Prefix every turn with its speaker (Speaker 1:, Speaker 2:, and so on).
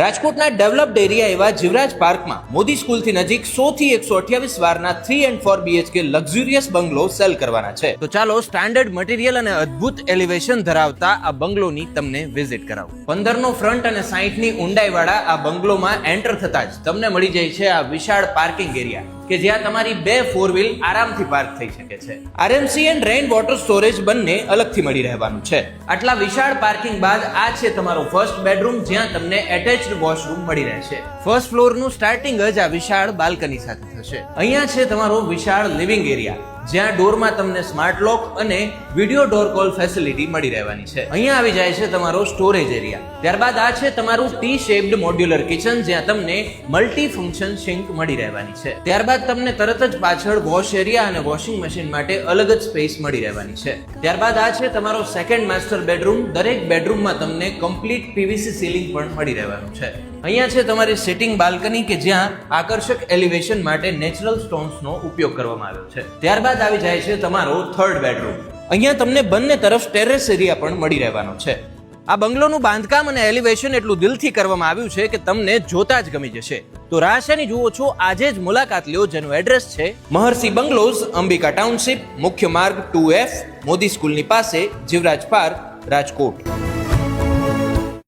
Speaker 1: રાજકોટના developed area એવા જીવરાજ પાર્કમાં મોદી સ્કૂલથી નજીક 100 થી 128 વારના 3 and 4 BHK luxurious bungalow cell કરવાના છે. તો ચાલો સ્ટાન્ડર્ડ મટીરીયલ અને અદ્ભુત એલિવેશન ધરાવતા આ બંગલોની તમને વિઝિટ કરાવું. 15 નો ફ્રન્ટ અને 60 ની ઊંડાઈ વાળા આ બંગલોમાં એન્ટર થતા જ તમને મળી જાય છે આ વિશાળ પાર્કિંગ એરિયા કે જ્યાં તમારી 2 4 વ્હીલ આરામથી પાર્ક થઈ શકે છે. RMC and rain water storage બંને અલગથી મળી રહેવાનું છે. આટલા વિશાળ પાર્કિંગ બાદ આ છે તમારો ફર્સ્ટ બેડરૂમ, જ્યાં તમને એટેચ્ડ વોશરૂમ મળી રહેશે. ફર્સ્ટ ફ્લોર નું સ્ટાર્ટિંગ જ આ વિશાળ બાલ્કની સાથે થશે. અહીંયા છે તમારો વિશાળ લિવિંગ એરિયા, જ્યાં ડોરમાં તમને સ્માર્ટ લોક અને વિડિયો ડોર કોલ ફેસિલિટી મળી રહેવાની છે. અહીંયા આવી જાય છે તમારો સ્ટોરેજ એરિયા. ત્યારબાદ આ છે તમારું T-શેપ્ડ મોડ્યુલર કિચન, જ્યાં તમને મલ્ટી ફંક્શન સિંક મળી રહેવાની છે. ત્યારબાદ તમને તરત જ પાછળ વોશ એરિયા અને વોશિંગ મશીન માટે અલગ જ સ્પેસ મળી રહેવાની છે. ત્યારબાદ આ છે તમારો સેકન્ડ માસ્ટર બેડરૂમ. દરેક બેડરૂમમાં તમને કમ્પ્લીટ PVC સીલિંગ પણ મળી રહેવાનું છે. અહીંયા છે તમારી સિટિંગ બાલ્કની કે જ્યાં આકર્ષક એલિવેશન માટે નેચરલ સ્ટોન્સનો ઉપયોગ કરવામાં આવ્યો છે. ત્યારબાદ આવી જાય છે તમારો થર્ડ બેડરૂમ. અહીંયા તમને બંને તરફ ટેરેસ એરિયા પણ મળી રહેવાનો છે. આ બંગલોનું બાંધકામ અને એલિવેશન એટલું દિલથી કરવામાં આવ્યું છે કે તમને જોતા જ ગમી જશે. તો રાહ શેની જુઓ છો, આજે જ મુલાકાત લ્યો, જેનું એડ્રેસ છે મહર્ષિ બંગલોઝ, અંબિકા ટાઉનશીપ, મુખ્ય માર્ગ 2F, મોદી સ્કૂલની પાસે, જીવરાજ પાર્ક, રાજકોટ.